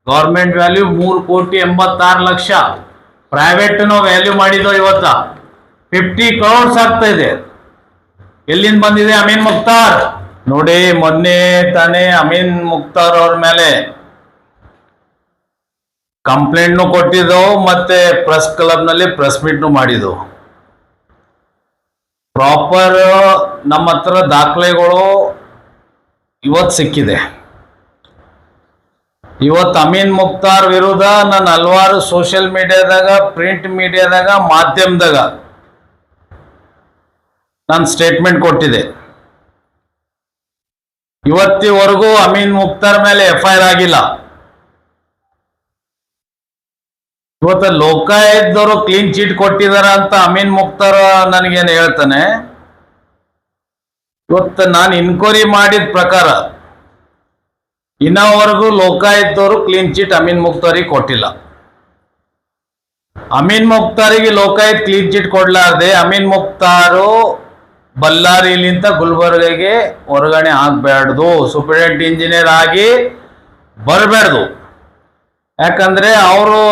Government value 3,86,00,000. ಪ್ರೈವೇಟ್ನೋ value ಮಾಡಿದ್ದು ಇವತ್ತ 50 crores ಆಗ್ತಾ ಇದೆ. ಎಲ್ಲಿಂದ ಬಂದಿದೆ? ಅಮೀನ್ ಮುಕ್ತಾರ್. ನೋಡಿ, ಮೊನ್ನೆ ತಾನೇ ಅಮೀನ್ ಮುಕ್ತಾರ್ ಅವ್ರ ಮೇಲೆ ಕಂಪ್ಲೇಂಟ್ನು ಕೊಟ್ಟಿದ್ದವು, ಮತ್ತೆ ಪ್ರೆಸ್ ಕ್ಲಬ್ ನಲ್ಲಿ ಪ್ರೆಸ್ ಮೀಟ್ನು ಮಾಡಿದ್ದವು. ಪ್ರಾಪರ್ ನಮ್ಮ ಹತ್ರ ದಾಖಲೆಗಳು ಇವತ್ತು ಸಿಕ್ಕಿದೆ. ಇವತ್ತು ಅಮೀನ್ ಮುಕ್ತಾರ್ ವಿರುದ್ಧ ನಾನು ಹಲವಾರು ಸೋಷಿಯಲ್ ಮೀಡಿಯಾದಾಗ, ಪ್ರಿಂಟ್ ಮೀಡಿಯಾದಾಗ, ಮಾಧ್ಯಮದಾಗ ನಾನು ಸ್ಟೇಟ್ಮೆಂಟ್ ಕೊಟ್ಟಿದೆ. ಇವತ್ತಿವರೆಗೂ ಅಮೀನ್ ಮುಕ್ತಾರ್ ಮೇಲೆ FIR ಆಗಿಲ್ಲ. ಇವತ್ತು ಲೋಕಾಯುಕ್ತದವರು ಕ್ಲೀನ್ ಚೀಟ್ ಕೊಟ್ಟಿದಾರ ಅಂತ ಅಮೀನ್ ಮುಕ್ತಾರ್ ನನಗೇನು ಹೇಳ್ತಾನೆ. ಇವತ್ತು ನಾನು ಇನ್ಕ್ವೈರಿ ಮಾಡಿದ ಪ್ರಕಾರ ಇನ್ನವರೆಗೂ ಲೋಕಾಯುಕ್ತದವರು ಕ್ಲೀನ್ ಚೀಟ್ ಅಮೀನ್ ಮುಕ್ತಾರಿಗೆ ಕೊಟ್ಟಿಲ್ಲ. ಅಮೀನ್ ಮುಕ್ತಾರಿಗೆ ಲೋಕಾಯುಕ್ತ ಕ್ಲೀನ್ ಚೀಟ್ ಕೊಡ್ಲಾರ್ದೆ ಅಮೀನ್ ಮುಕ್ತಾರು ಬಳ್ಳಾರಿಲಿಂದ ಗುಲ್ಬರ್ಗಗೆ ಹೊರಗಡೆ ಆಗ್ಬೇಡ್ದು, ಸೂಪರಿಂಟೆಂಡೆಂಟ್ ಇಂಜಿನಿಯರ್ ಆಗಿ ಬರಬೇಡ್ದು. ಯಾಕಂದ್ರೆ ಅವರು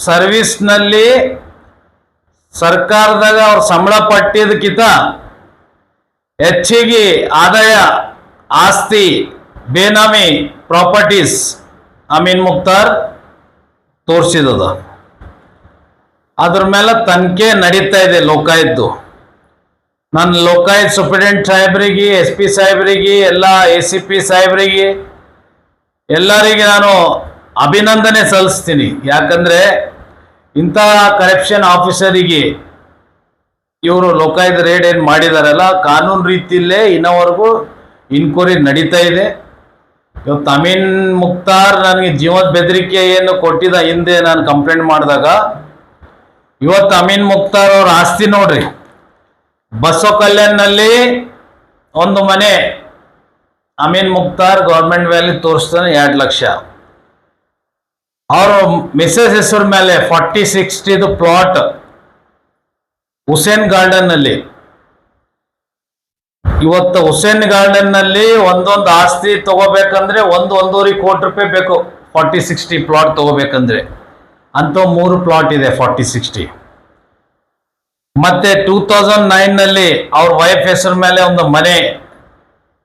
ಸರ್ವಿಸ್ನಲ್ಲಿ ಸರ್ಕಾರದಾಗ ಅವ್ರ ಸಂಬಳ ಪಟ್ಟಿದ್ದಕ್ಕಿಂತ ಹೆಚ್ಚಿಗೆ ಆದಾಯ, ಆಸ್ತಿ, ಬೇನಾಮಿ ಪ್ರಾಪರ್ಟೀಸ್ ಅಮೀನ್ ಮುಕ್ತಾರ್ ತೋರಿಸಿದ. ಅದ್ರ ಮೇಲೆ ತನಿಖೆ ನಡೀತಾ ಇದೆ ಲೋಕಾಯುಕ್ತ. ನಾನು ಲೋಕಾಯುಕ್ತ ಸೂಪರಿಂಟೆಂಡೆಂಟ್ ಸಾಹೇಬರಿಗೆ, SP ಸಾಹೇಬರಿಗೆ, ಎಲ್ಲ ACP ಸಾಹೇಬರಿಗೆ ಎಲ್ಲರಿಗೆ ನಾನು ಅಭಿನಂದನೆ ಸಲ್ಲಿಸ್ತೀನಿ. ಯಾಕಂದ್ರೆ ಇಂಥ ಕರಪ್ಷನ್ ಆಫೀಸರಿಗೆ ಇವರು ಲೋಕಾಯುಕ್ತ ರೇಡ್ ಏನು ಮಾಡಿದಾರಲ್ಲ, ಕಾನೂನು ರೀತಿಯಲ್ಲೇ ಇನ್ನವರೆಗೂ ಇನ್ಕ್ವೈರಿ ನಡೀತಾ ಇದೆ. ಇವತ್ತು ಅಮೀನ್ ಮುಕ್ತಾರ್ ನನಗೆ ಜೀವದ ಬೆದರಿಕೆ ಏನು ಕೊಟ್ಟಿದ್ದ ಹಿಂದೆ ನಾನು ಕಂಪ್ಲೇಂಟ್ ಮಾಡಿದಾಗ, ಇವತ್ತು ಅಮೀನ್ ಮುಕ್ತಾರ್ ಅವ್ರ ಆಸ್ತಿ ನೋಡ್ರಿ. ಬಸವ ಕಲ್ಯಾಣ್ನಲ್ಲಿ ಒಂದು ಮನೆ ಅಮೀನ್ ಮುಕ್ತಾರ್ ಗೌರ್ಮೆಂಟ್ ವ್ಯಾಲ್ಯೂ ತೋರಿಸ್ತಾನೆ 2 ಲಕ್ಷ. ಅವರು ಮಿಸಸ್ ಹೆಸರು ಮೇಲೆ 40-60 ಪ್ಲಾಟ್ ಹುಸೇನ್ ಗಾರ್ಡನ್ ನಲ್ಲಿ. ಇವತ್ತು ಹುಸೇನ್ ಗಾರ್ಡನ್ ನಲ್ಲಿ ಒಂದೊಂದು ಆಸ್ತಿ ತಗೋಬೇಕಂದ್ರೆ 1-1.5 ಕೋಟಿ ರೂಪಾಯಿ ಬೇಕು. 40-60 ಪ್ಲಾಟ್ ತಗೋಬೇಕಂದ್ರೆ ಅಂತ 3 ಪ್ಲಾಟ್ ಇದೆ 40-60. ಮತ್ತೆ 2009 ನಲ್ಲಿ ಅವ್ರ ವೈಫ್ ಹೆಸರು ಮೇಲೆ ಒಂದು ಮನೆ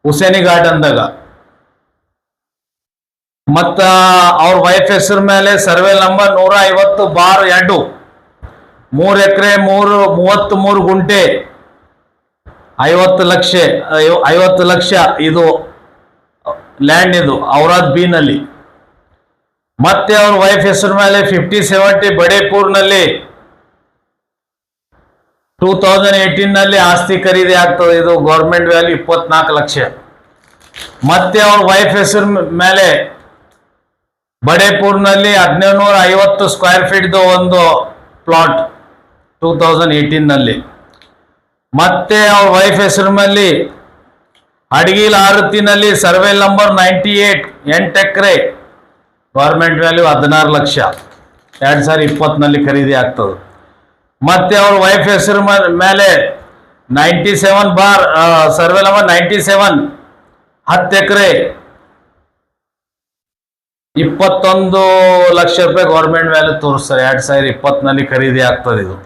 ಹುಸೇನಿ ಗಾರ್ಡನ್ದಾಗ, ಮತ್ತ ಅವ್ರ ವೈಫ್ ಹೆಸರು ಮೇಲೆ ಸರ್ವೆ ನಂಬರ್ 150/2, 3 ಎಕರೆ 33 ಗುಂಟೆ 50 ಲಕ್ಷ ಇದು ಲ್ಯಾಂಡ್, ಇದು ಔರಾದ್ ಬಿ ನಲ್ಲಿ. ಮತ್ತೆ ಅವ್ರ ವೈಫ್ ಹೆಸರು ಮೇಲೆ 50-70 ಬಡೇಪುರ್ನಲ್ಲಿ 2018 ನಲ್ಲಿ ಆಸ್ತಿ ಖರೀದಿ ಆಗ್ತದೆ. ಇದು ಗೌರ್ಮೆಂಟ್ ವ್ಯಾಲ್ಯೂ 24 ಲಕ್ಷ. ಮತ್ತೆ ಅವ್ರ ವೈಫ್ ಹೆಸರು ಮೇಲೆ ಬಡೇಪುರ್ನಲ್ಲಿ 1750 ಸ್ಕ್ವೇರ್ ಫೀಟ್ದು ಒಂದು ಪ್ಲಾಟ್ 2018 ನಲ್ಲಿ. ಮತ್ತೆ ಅವ್ರ ವೈಫ್ ಹೆಸರು ಮೇಲೆ ಅಡಗಿಲ್ ಆವೃತ್ತಿನಲ್ಲಿ ಸರ್ವೆ ನಂಬರ್ 98 8 ಎಕರೆ ಗೌರ್ಮೆಂಟ್ ವ್ಯಾಲ್ಯೂ 16 ಲಕ್ಷ 2020 ನಲ್ಲಿ ಖರೀದಿ ಆಗ್ತದೆ. ಮತ್ತೆ ಅವ್ರ ವೈಫ್ ಹೆಸರು ಮೇಲೆ 97 ಸರ್ವೆ ನಂಬರ್ 97 10 ಎಕರೆ 21 ಲಕ್ಷ ರೂಪಾಯಿ ಗೌರ್ಮೆಂಟ್ ವ್ಯಾಲ್ಯೂ ತೋರಿಸ್ತಾರೆ. 2020 ನಲ್ಲಿ ಖರೀದಿ ಆಗ್ತದೆ ಇದು.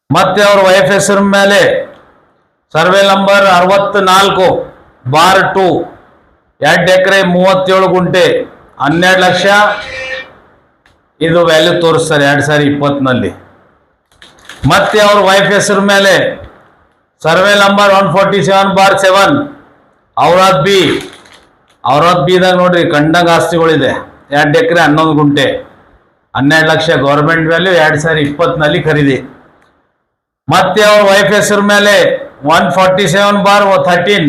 ಮತ್ತೆ ಅವ್ರ ವೈಫ್ ಹೆಸರು ಮೇಲೆ ಸರ್ವೆ ನಂಬರ್ 64/2 2 ಎಕರೆ 37 ಗುಂಟೆ 12 ಲಕ್ಷ ಇದು ವ್ಯಾಲ್ಯೂ ತೋರಿಸ್ತಾರೆ 2020 ನಲ್ಲಿ. ಮತ್ತೆ ಅವ್ರ ವೈಫ್ ಹೆಸರು ಮೇಲೆ ಸರ್ವೆ ನಂಬರ್ 147/7 ಔರಾದ್ ಬಿದಾಗ ನೋಡ್ರಿ ಕಂಡಂಗ ಆಸ್ತಿಗಳಿದೆ. 2 ಎಕರೆ 11 ಗುಂಟೆ 12 ಲಕ್ಷ ಗೌರ್ಮೆಂಟ್ ವ್ಯಾಲ್ಯೂ 2020 ನಲ್ಲಿ ಖರೀದಿ. ಮತ್ತೆ ಅವ್ರ ವೈಫ್ ಹೆಸರು ಮೇಲೆ 147/13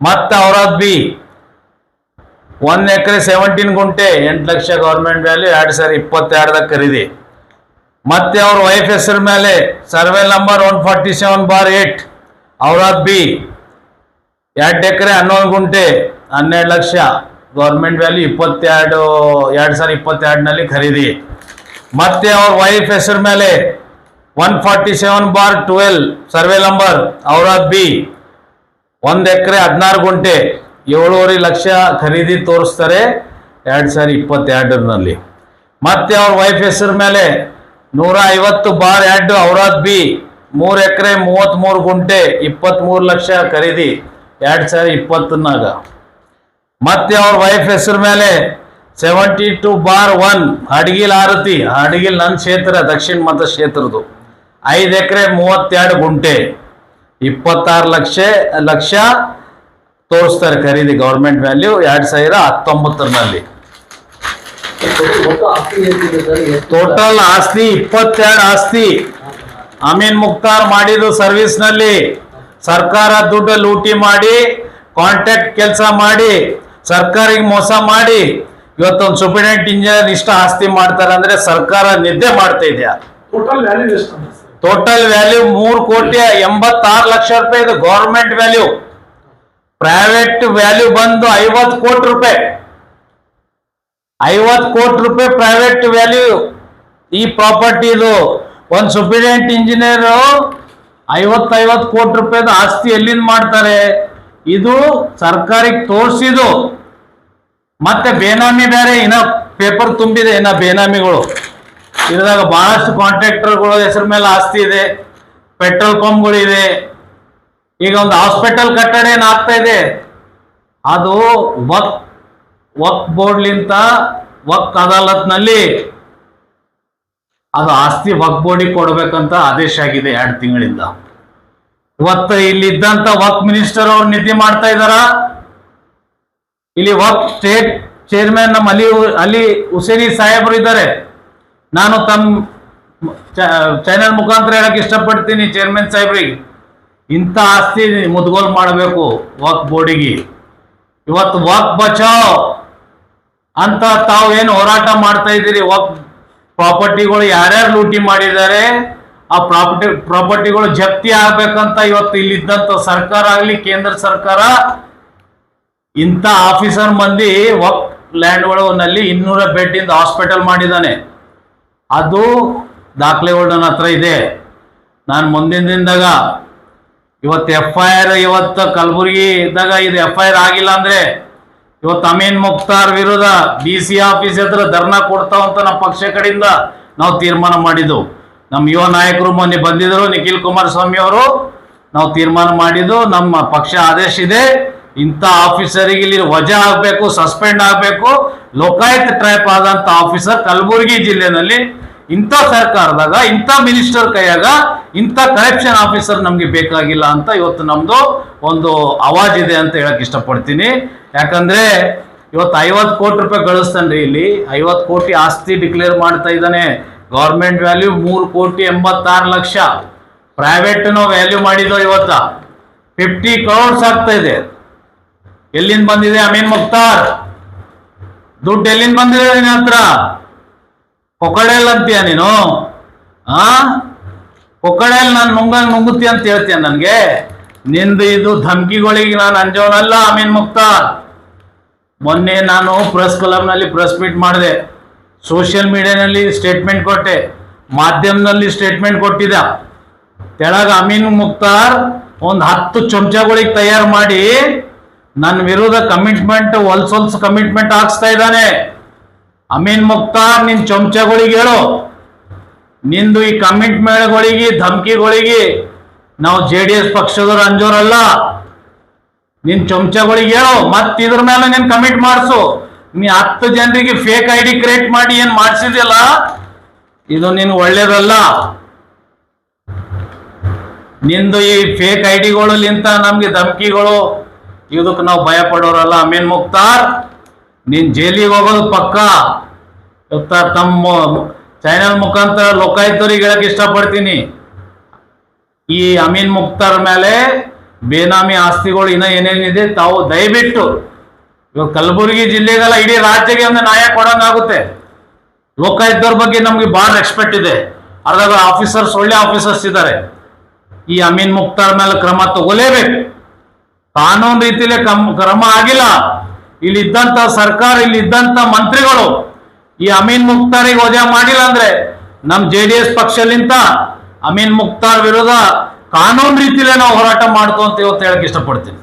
ಮತ್ತೆ ಔರಾದ್ ಬಿ 1 ಎಕರೆ 17 ಗುಂಟೆ 8 ಲಕ್ಷ ಗೌರ್ಮೆಂಟ್ ವ್ಯಾಲ್ಯೂ 2022ದಾಗ ಖರೀದಿ. ಮತ್ತೆ ಅವ್ರ ವೈಫ್ ಹೆಸರು ಮೇಲೆ ಸರ್ವೆ ನಂಬರ್ 147/8 ಔರಾದ್ ಬಿ 2 ಎಕರೆ 11 ಗುಂಟೆ 12 ಲಕ್ಷ ಗೌರ್ಮೆಂಟ್ ವ್ಯಾಲ್ಯೂ 2022 ನಲ್ಲಿ ಖರೀದಿ. ಮತ್ತೆ ಅವ್ರ ವೈಫ್ ಹೆಸರು ಮೇಲೆ 147/12 ಸರ್ವೆ ನಂಬರ್ ಔರಾದ್ ಬಿ 1 ಎಕರೆ 16 ಗುಂಟೆ 7.5 ಲಕ್ಷ ಖರೀದಿ ತೋರಿಸ್ತಾರೆ 2022ರಲ್ಲಿ. ಮತ್ತೆ ಅವ್ರ ವೈಫ್ ಹೆಸರು ಮೇಲೆ 150/2 ಔರಾದ್ ಬಿ 3 ಎಕರೆ 33 ಗುಂಟೆ 23 ಲಕ್ಷ ಖರೀದಿ 2020ನಾಗ. ಮತ್ತೆ ಅವ್ರ ವೈಫ್ ಹೆಸರು ಮೇಲೆ 72/1 ಹಡಗಿಲ್ ಆರತಿ, ಹಡಗಿಲ್ ನನ್ನ ಕ್ಷೇತ್ರ ದಕ್ಷಿಣ ಮತಕ್ಷೇತ್ರದ್ದು 5 ಎಕರೆ 32 ಗುಂಟೆ 26 ಲಕ್ಷ ತೋರಿಸ್ತಾರೆ ಖರೀದಿ ಗೌರ್ಮೆಂಟ್ ವ್ಯಾಲ್ಯೂ 2019ರಲ್ಲಿ. ಟೋಟಲ್ ಆಸ್ತಿ 22 ಆಸ್ತಿ ಅಮೀನ್ ಮುಕ್ತಾರ್ ಮಾಡಿದ್ದು ಸರ್ವಿಸ್ನಲ್ಲಿ ಸರ್ಕಾರ ದುಡ್ಡು ಲೂಟಿ ಮಾಡಿ ಕಾಂಟ್ರಾಕ್ಟ್ ಕೆಲಸ ಮಾಡಿ ಸರ್ಕಾರಿಗೆ ಮೋಸ ಮಾಡಿ ಇವತ್ತೊಂದು ಸೂಪರಿಂಟೆಂಡೆಂಟ್ ಇಂಜಿನಿಯರ್ ಇಷ್ಟ ಆಸ್ತಿ ಮಾಡ್ತಾರೆ ಅಂದ್ರೆ ಸರ್ಕಾರ ನಿದ್ದೆ ಮಾಡ್ತಾ ಇದೆಯಾ? ಟೋಟಲ್ ವ್ಯಾಲ್ಯೂ 3,86,00,000 ರೂಪಾಯಿ ಇದು ಗೌರ್ಮೆಂಟ್ ವ್ಯಾಲ್ಯೂ. ಪ್ರೈವೇಟ್ ವ್ಯಾಲ್ಯೂ ಬಂದು 50 ಕೋಟಿ ರೂಪಾಯಿ. 50 ಕೋಟಿ ರೂಪಾಯಿ ಪ್ರೈವೇಟ್ ವ್ಯಾಲ್ಯೂ ಈ ಪ್ರಾಪರ್ಟಿದು. ಒಂದು ಸೂಪರಿಂಟೆಂಡೆಂಟ್ ಇಂಜಿನಿಯರ್ 50 ಕೋಟಿ ರೂಪಾಯಿದ ಆಸ್ತಿ ಎಲ್ಲಿಂದ ಮಾಡ್ತಾರೆ? ಇದು ಸರ್ಕಾರಕ್ಕೆ ತೋರಿಸಿದು. ಮತ್ತೆ ಬೇನಾಮಿ ಬೇರೆ ಇನ್ನ ಪೇಪರ್ ತುಂಬಿದೆ, ಇನ್ನ ಬೇನಾಮಿಗಳು ಇದ್ರಾಗ ಬಹಳಷ್ಟು ಕಾಂಟ್ರಾಕ್ಟರ್ಗಳು ಹೆಸರು ಮೇಲೆ ಆಸ್ತಿ ಇದೆ, ಪೆಟ್ರೋಲ್ ಪಂಪ್ಗಳು ಇದೆ. ಈಗ ಒಂದು ಹಾಸ್ಪಿಟಲ್ ಕಟ್ಟಡ ಏನಾಗ್ತಾ ಇದೆ, ಅದು ವಕ್ ಬೋರ್ಡ್ಲಿಂತ ವಕ್ ಅದಾಲತ್ನಲ್ಲಿ ಅದು ಆಸ್ತಿ ವಕ್ ಬೋರ್ಡಿಗೆ ಕೊಡ್ಬೇಕಂತ ಆದೇಶ ಆಗಿದೆ 2 ತಿಂಗಳಿಂದ. ಇವತ್ತು ಇಲ್ಲಿ ಇದ್ದಂತ ವಕ್ ಮಿನಿಸ್ಟರ್ ಅವ್ರು ನಿಧಿ ಮಾಡ್ತಾ ಇದಾರ. ಇಲ್ಲಿ ವಕ್ ಸ್ಟೇಟ್ ಚೇರ್ಮನ್ ನಮ್ಮ ಅಲಿ ಹುಸೇನಿ ಸಾಹೇಬರು ಇದ್ದಾರೆ. ನಾನು ತಮ್ಮ ಚಾನೆಲ್ ಮುಖಾಂತರ ಹೇಳಕ್ ಇಷ್ಟಪಡ್ತೀನಿ ಚೇರ್ಮನ್ ಸಾಹೇಬ್ರಿಗೆ, ಇಂಥ ಆಸ್ತಿ ಮುದ್ಗೋಲ್ ಮಾಡಬೇಕು ವಕ್ ಬೋರ್ಡಿಗೆ. ಇವತ್ತು ವಕ್ ಬಚಾವ್ ಅಂತ ತಾವು ಏನು ಹೋರಾಟ ಮಾಡ್ತಾ ಇದ್ದೀರಿ, ವಕ್ ಪ್ರಾಪರ್ಟಿಗಳು ಯಾರ್ಯಾರು ಲೂಟಿ ಮಾಡಿದ್ದಾರೆ ಆ ಪ್ರಾಪರ್ಟಿಗಳು ಜಪ್ತಿ ಆಗ್ಬೇಕಂತ ಇವತ್ತು ಇಲ್ಲಿದ್ದಂತ ಸರ್ಕಾರ ಆಗಲಿ ಕೇಂದ್ರ ಸರ್ಕಾರ ಇಂಥ ಆಫೀಸರ್ ಮಂದಿ ವಕ್ ಲ್ಯಾಂಡ್ಗಳಲ್ಲಿ 200 ಬೆಡ್ಡಿಂದ ಹಾಸ್ಪಿಟಲ್ ಮಾಡಿದ್ದಾನೆ. ಅದು ದಾಖಲೆಗಳು ನನ್ನ ಹತ್ರ ಇದೆ. ನಾನು ಮುಂದಿನ ದಿನದಾಗ ಇವತ್ತು FIR ಇವತ್ತು ಕಲಬುರಗಿ ಇದ್ದಾಗ ಇದು FIR ಆಗಿಲ್ಲ ಅಂದ್ರೆ ಇವತ್ತು ಅಮೀನ್ ಮುಕ್ತಾರ್ ವಿರುದ್ಧ DC ಆಫೀಸ್ ಹತ್ರ ಧರ್ನಾ ಕೊಡ್ತಾವಂತ ನಮ್ಮ ಪಕ್ಷ ಕಡೆಯಿಂದ ನಾವು ತೀರ್ಮಾನ ಮಾಡಿದ್ದು. ನಮ್ಮ ಯುವ ನಾಯಕರು ಮೊನ್ನೆ ಬಂದಿದ್ರು, ನಿಖಿಲ್ ಕುಮಾರಸ್ವಾಮಿ ಅವರು. ನಾವು ತೀರ್ಮಾನ ಮಾಡಿದ್ದು, ನಮ್ಮ ಪಕ್ಷ ಆದೇಶ ಇದೆ, ಇಂಥ ಆಫೀಸರಿಗೆ ಇಲ್ಲಿ ವಜಾ ಆಗಬೇಕು, ಸಸ್ಪೆಂಡ್ ಆಗಬೇಕು. ಲೋಕಾಯುಕ್ತ ಟ್ರ್ಯಾಪ್ ಆದಂತ ಆಫೀಸರ್ ಕಲಬುರಗಿ ಜಿಲ್ಲೆನಲ್ಲಿ ಇಂಥ ಸರ್ಕಾರದಾಗ ಇಂಥ ಮಿನಿಸ್ಟರ್ ಕೈಯಾಗ ಇಂಥ ಕರಪ್ಷನ್ ಆಫೀಸರ್ ನಮ್ಗೆ ಬೇಕಾಗಿಲ್ಲ ಅಂತ ಇವತ್ತು ನಮ್ದು ಒಂದು ಅವಾಜ್ ಇದೆ ಅಂತ ಹೇಳಕ್ ಇಷ್ಟಪಡ್ತೀನಿ. ಯಾಕಂದ್ರೆ ಇವತ್ತು 50 ಕೋಟಿ ರೂಪಾಯಿ ಗಳಿಸ್ತಾನ್ರಿ, ಇಲ್ಲಿ 50 ಕೋಟಿ ಆಸ್ತಿ ಡಿಕ್ಲೇರ್ ಮಾಡ್ತಾ ಇದ್ದಾನೆ. Government value 3,86,00,000. ಪ್ರೈವೇಟ್ ವ್ಯಾಲ್ಯೂ ಮಾಡಿದ್ದು ಇವತ್ತ 50 crores ಆಗ್ತಾ ಇದೆ. ಎಲ್ಲಿಂದ ಬಂದಿದೆ ಅಮೀನ್ ಮುಕ್ತಾರ್ ದುಡ್ಡು? ಎಲ್ಲಿಂದ ಬಂದಿದೆ ನಿನ್ನ ಹತ್ರ? ಕೊಕ್ಕಡೆಲ್ ಅಂತೀಯ ನೀನು? ಕೊಕ್ಕಡೆಲ್ ನಾನು ನುಂಗುತ್ತಿ ಅಂತ ಹೇಳ್ತೀಯ ನನ್ಗೆ? ನಿಂದು ಇದು ಧಮ್ಕಿಗಳಿಗೆ ನಾನು ಅಂಜೋನಲ್ಲ ಅಮೀನ್ ಮುಕ್ತಾರ್. ಮೊನ್ನೆ ನಾನು ಪ್ರೆಸ್ ಕ್ಲಬ್ನಲ್ಲಿ ಪ್ರೆಸ್ ಮೀಟ್ ಮಾಡಿದೆ, ಸೋಷಿಯಲ್ ಮೀಡಿಯಾನಲ್ಲಿ ಸ್ಟೇಟ್ಮೆಂಟ್ ಕೊಟ್ಟೆ, ಮಾಧ್ಯಮದಲ್ಲಿ ಸ್ಟೇಟ್ಮೆಂಟ್ ಕೊಟ್ಟಿದ್ದ. ತೆಳಗ ಅಮೀನ್ ಮುಕ್ತಾರ್ ಒಂದು 10 ಚಮಚಗಳಿಗೆ ತಯಾರು ಮಾಡಿ ನನ್ನ ವಿರುದ್ಧ ಕಮಿಟ್ಮೆಂಟ್ ಹೊಲ್ಸೊಲ್ಸ್ ಕಮಿಟ್ಮೆಂಟ್ ಹಾಕ್ಸ್ತಾ ಇದ್ದಾನೆ. ಅಮೀನ್ ಮುಕ್ತಾರ್ ನಿನ್ ಚಮಚಗಳಿಗೆ ಹೇಳು, ನಿಂದು ಈ ಕಮಿಟ್ಮೆಂಟ್ಗಳಿಗೆ ಧಮ್ಕಿಗಳಿಗೆ ನಾವು JDS ಪಕ್ಷದವ್ರು ಅಂಜೋರಲ್ಲ. ನಿನ್ ಚಮಚಗಳಿಗೆ ಹೇಳು, ಮತ್ ಇದ್ರ ಮೇಲೆ ನೀನ್ ಕಮಿಟ್ ಮಾಡಿಸು. ನೀ 10 ಜನರಿಗೆ ಫೇಕ್ ID ಕ್ರಿಯೇಟ್ ಮಾಡಿ ಏನ್ ಮಾಡಿಸಿದ್ಯಲ್ಲ, ಇದು ನೀನು ಒಳ್ಳೇದಲ್ಲ. ನಿಂದು ಈ ಫೇಕ್ ಐಡಿಗಳಿಂತ ನಮ್ಗೆ ಧಮ್ಕಿಗಳು ಇದಕ್ಕೆ ನಾವು ಭಯ ಪಡೋರಲ್ಲ. ಅಮೀನ್ ಮುಕ್ತಾರ್ ನೀನ್ ಜೈಲಿಗೆ ಹೋಗೋದು ಪಕ್ಕ. ತಮ್ಮ ಚಾನೆಲ್ ಮುಖಾಂತರ ಲೋಕಾಯುಕ್ತರಿಗೆ ಹೇಳಕ್ ಇಷ್ಟಪಡ್ತೀನಿ, ಈ ಅಮೀನ್ ಮುಕ್ತಾರ್ ಮೇಲೆ ಬೇನಾಮಿ ಆಸ್ತಿಗಳು ಇನ್ನ ಏನೇನಿದೆ ತಾವು ದಯವಿಟ್ಟು ಇವಾಗ ಕಲಬುರಗಿ ಜಿಲ್ಲೆಗೆಲ್ಲ ಇಡೀ ರಾಜ್ಯಕ್ಕೆ ಒಂದು ನ್ಯಾಯ ಕೊಡಂಗಾಗುತ್ತೆ. ಲೋಕಾಯುಕ್ತವ್ರ ಬಗ್ಗೆ ನಮ್ಗೆ ಬಹಳ ರೆಸ್ಪೆಕ್ಟ್ ಇದೆ. ಅದ್ರಾಗ ಆಫೀಸರ್ಸ್ ಒಳ್ಳೆ ಆಫೀಸರ್ಸ್ ಇದ್ದಾರೆ. ಈ ಅಮೀನ್ ಮುಕ್ತಾರ್ ಮೇಲೆ ಕ್ರಮ ತಗೋಲೇಬೇಕು. ಕಾನೂನು ರೀತಿಯಲ್ಲಿ ಕ್ರಮ ಆಗಿಲ್ಲ. ಇಲ್ಲಿದ್ದಂತ ಸರ್ಕಾರ, ಇಲ್ಲಿದ್ದಂತ ಮಂತ್ರಿಗಳು ಈ ಅಮೀನ್ ಮುಕ್ತಾರಿಗೆ ವಜಾ ಮಾಡಿಲ್ಲ ಅಂದ್ರೆ ನಮ್ JDS ಪಕ್ಷಲಿಂತ ಅಮೀನ್ ಮುಕ್ತಾರ್ ವಿರುದ್ಧ ಕಾನೂನು ರೀತಿಯಲ್ಲೇ ನಾವು ಹೋರಾಟ ಮಾಡ್ತೋ ಅಂತ ಇವತ್ತು ಹೇಳಕ್ ಇಷ್ಟಪಡ್ತೀನಿ.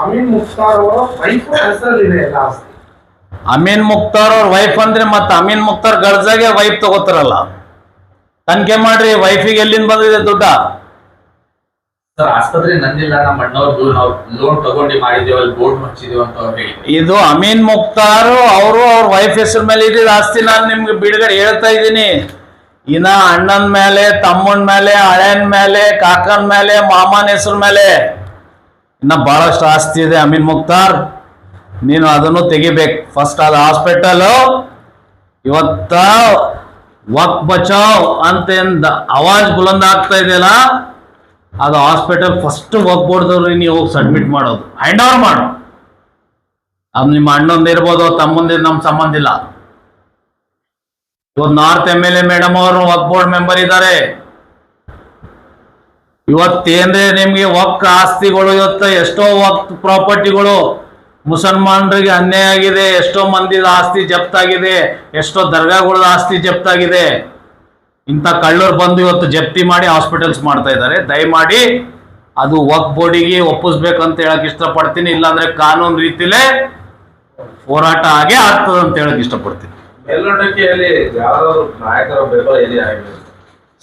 ಅಮೀನ್ ಮುಕ್ತಾರ್ ಅವರ ವೈಫ್ ಹೆಸರಲ್ಲಿದೆ ಎಲ್ಲ ಆಸ್ತಿ. ಅಮೀನ್ ಮುಕ್ತಾರ್ ಅವ್ರ ವೈಫ್ ಅಂದ್ರೆ ಮತ್ತೆ ಅಮೀನ್ ಮುಕ್ತಾರ್ ಗರ್ಜಾಗೆ ವೈಫ್ ತಗೋತಾರಲ್ಲ, ತನಿಖೆ ಮಾಡ್ರಿ ವೈಫಿಗೆ ಎಲ್ಲಿಂದ ಬಂದಿದೆ ದುಡ್ಡ? ಸರ್ ಆಸ್ಪತ್ರೆ ನಂದಿಲ್ಲ, ನಮ್ಮ ಅಣ್ಣವ್ರದ್ದು ನಾವು ಲೋನ್ ತಗೊಂಡು ಮಾಡಿದೇವೆ, ಅಲ್ಲಿ ಬೋರ್ಡ್ ಹಚ್ಚಿದೇವೆ ಅಂತ ಅವ್ರು ಹೇಳಿ. ಇದು ಅಮೀನ್ ಮುಕ್ತಾರ್ ಅವರು ಅವ್ರ ವೈಫ್ ಹೆಸರು ಮೇಲೆ ಇದ್ದಿದ್ದ ಆಸ್ತಿ ನಾನು ನಿಮ್ಗೆ ಬಿಡುಗಡೆ ಹೇಳ್ತಾ ಇದ್ದೀನಿ. ಇನ್ನ ಅಣ್ಣನ ಮೇಲೆ, ತಮ್ಮನ ಮೇಲೆ, ಹಳೆಯನ್ ಮೇಲೆ, ಕಾಕನ ಮೇಲೆ, ಮಾಮನ ಹೆಸರು ಮೇಲೆ ಇನ್ನ ಬಹಳಷ್ಟು ಆಸ್ತಿ ಇದೆ ಅಮೀನ್ ಮುಕ್ತಾರ್. ನೀನು ಅದನ್ನು ತೆಗಿಬೇಕು. ಫಸ್ಟ್ ಅದು ಹಾಸ್ಪಿಟಲ್ ಇವತ್ತ ವಕ್ ಬಚಾವ್ ಅಂತ ಅವಾಜ್ ಬುಲಂದ್ ಆಗ್ತಾ ಇದೆಯಲ್ಲ, ಅದು ಹಾಸ್ಪಿಟಲ್ ಫಸ್ಟ್ ವಕ್ ಬೋರ್ಡ್ದವ್ರು ನೀವು ಹೋಗಿ ಸಬ್ಮಿಟ್ ಮಾಡೋದು, ಹ್ಯಾಂಡ್ ಓವರ್ ಮಾಡು. ಅದು ನಿಮ್ಮ ಅಣ್ಣಂದು ಇರ್ಬೋದು, ತಮ್ಮಂದಿರ್ ನಮ್ ಸಂಬಂಧ ಇಲ್ಲ. ಇವತ್ತು ನಾರ್ತ್ MLA ಮೇಡಮ್ ಅವರು ವಕ್ ಬೋರ್ಡ್ ಮೆಂಬರ್ ಇದ್ದಾರೆ. ಇವತ್ತೇಂದ್ರೆ ನಿಮ್ಗೆ ವಕ್ ಆಸ್ತಿಗಳು, ಇವತ್ತು ಎಷ್ಟೋ ವಕ್ ಪ್ರಾಪರ್ಟಿಗಳು ಮುಸಲ್ಮಾನರಿಗೆ ಅನ್ಯಾಯ ಆಗಿದೆ, ಎಷ್ಟೋ ಮಂದಿದ ಆಸ್ತಿ ಜಪ್ತಾಗಿದೆ, ಎಷ್ಟೋ ದರ್ಗಾಗಳ ಆಸ್ತಿ ಜಪ್ತಾಗಿದೆ. ಇಂಥ ಕಳ್ಳರು ಬಂದು ಇವತ್ತು ಜಪ್ತಿ ಮಾಡಿ ಹಾಸ್ಪಿಟಲ್ಸ್ ಮಾಡ್ತಾ ಇದ್ದಾರೆ. ದಯಮಾಡಿ ಅದು ವಕ್ ಬೋರ್ಡಿಗೆ ಒಪ್ಪಿಸ್ಬೇಕಂತ ಹೇಳಕ್ ಇಷ್ಟಪಡ್ತೀನಿ. ಇಲ್ಲಾಂದ್ರೆ ಕಾನೂನು ರೀತಿಲೇ ಹೋರಾಟ ಆಗೇ ಆಗ್ತದೆ ಅಂತ ಹೇಳಕ್ ಇಷ್ಟಪಡ್ತೀನಿ.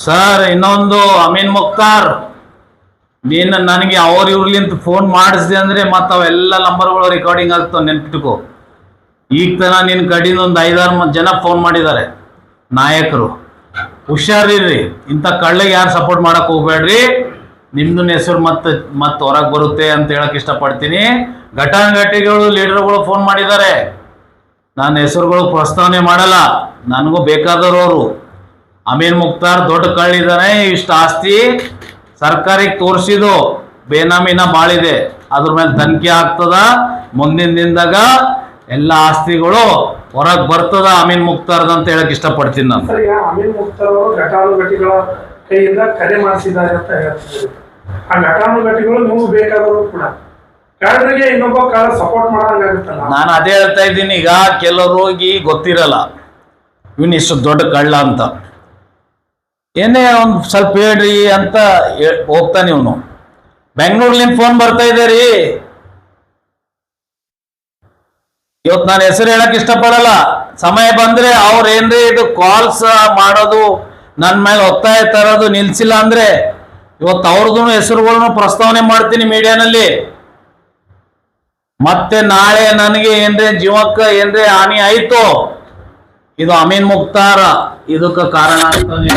ಸರ್ ಇನ್ನೊಂದು ಅಮೀನ್ ಮುಕ್ತಾರ್, ನೀನು ನನಗೆ ಅವ್ರ ಇವ್ರಲಿಂತ ಫೋನ್ ಮಾಡಿಸಿದೆ ಅಂದ್ರೆ ಮತ್ತೆ ಅವೆಲ್ಲ ನಂಬರ್ಗಳು ರೆಕಾರ್ಡಿಂಗ್ ಆಗ್ತಾವ, ನೆನ್ಪಿಟ್ಕೋ. ಈಗ ತನ ನಿನ್ನ ಕಡೆಯಿಂದ ಒಂದು 5-6 ಜನ ಫೋನ್ ಮಾಡಿದ್ದಾರೆ ನಾಯಕರು. ಹುಷಾರಿರ್ರಿ, ಇಂಥ ಕಳ್ಳಿಗೆ ಯಾರು ಸಪೋರ್ಟ್ ಮಾಡಕ್ ಹೋಗ್ಬೇಡ್ರಿ. ನಿಮ್ದು ಹೆಸರು ಮತ್ತೆ ಹೊರಗೆ ಬರುತ್ತೆ ಅಂತ ಹೇಳಕ್ ಇಷ್ಟಪಡ್ತೀನಿ. ಘಟಾನುಘಟಿಗಳು ಲೀಡರ್ಗಳು ಫೋನ್ ಮಾಡಿದ್ದಾರೆ. ನಾನು ಹೆಸರುಗಳು ಪ್ರಸ್ತಾವನೆ ಮಾಡಲ್ಲ, ನನಗೂ ಬೇಕಾದವರು. ಅಮೀನ್ ಮುಕ್ತಾರ್ ದೊಡ್ಡ ಕಳ್ಳಿದ್ದಾನೆ, ಇಷ್ಟು ಆಸ್ತಿ ಸರ್ಕಾರಕ್ಕೆ ತೋರಿಸಿದು ಬೇನಾಮಿನ ಬಾಳಿದೆ, ಅದ್ರ ಮೇಲೆ ತನಿಖೆ ಆಗ್ತದ. ಮುಂದಿನ ದಿನದಾಗ ಎಲ್ಲ ಆಸ್ತಿಗಳು ಹೊರಗೆ ಬರ್ತದ ಅಮೀನ್ ಮುಕ್ತಾರ್ದ ಅಂತ ಹೇಳಕ್ ಇಷ್ಟಪಡ್ತೀನಿ ನಾನು. ಅಮೀನ್ ಮುಕ್ತಾರ್ ಅವರು ಘಟಾನುಘಟಿಗಳ ಕೈಯಿಂದ ಕರೆ ಮಾಡಿಸಿದ್ದಾರೆ ಅಂತ ಹೇಳ್ತಿದ್ರು. ಆ ಘಟಾನುಘಟಿಗಳು ನೀವು ಬೇಕಾದವರು ಕೂಡ ಕಳ್ಳರಿಗೆ ಇನ್ನೊಬ್ಬ ಕಳ್ಳ ಸಪೋರ್ಟ್ ಮಾಡೋಂಗಾಗುತ್ತಲ್ಲ. ನಾನು ಅದೇ ಹೇಳ್ತಾ ಇದ್ದೀನಿ. ಈಗ ಕೆಲವ್ರಿಗೆ ಗೊತ್ತಿರಲ್ಲ ಇವನ್ ಇಷ್ಟು ದೊಡ್ಡ ಕಳ್ಳ ಅಂತ, ಏನೇ ಒಂದು ಸ್ವಲ್ಪ ಹೇಳ್ರಿ ಅಂತ ಹೋಗ್ತಾನೆ ಇವನು. ಬೆಂಗಳೂರ್ಲಿಂದ ಫೋನ್ ಬರ್ತಾ ಇದೆ ರೀ. ಇವತ್ತು ನಾನು ಹೆಸರು ಹೇಳಕ್ ಇಷ್ಟಪಡಲ್ಲ. ಸಮಯ ಬಂದ್ರೆ ಅವ್ರ ಏನ್ರಿ ಇದು ಕಾಲ್ಸ್ ಮಾಡೋದು, ನನ್ನ ಮೇಲೆ ಒತ್ತಾಯ ತರೋದು ನಿಲ್ಸಿಲ್ಲ ಅಂದ್ರೆ ಇವತ್ತು ಅವ್ರದ್ದು ಹೆಸರುಗಳನ್ನು ಪ್ರಸ್ತಾವನೆ ಮಾಡ್ತೀನಿ ಮೀಡಿಯಾನಲ್ಲಿ. ಮತ್ತೆ ನಾಳೆ ನನಗೆ ಏನ್ರೆ ಜೀವಕ್ಕೆ ಏನ್ರೆ ಹಾನಿ ಆಯ್ತು, ಇದು ಅಮೀನ್ ಮುಕ್ತಾರ ಇದಕ್ಕೆ ಕಾರಣ ಆಗ್ತಾನೆ.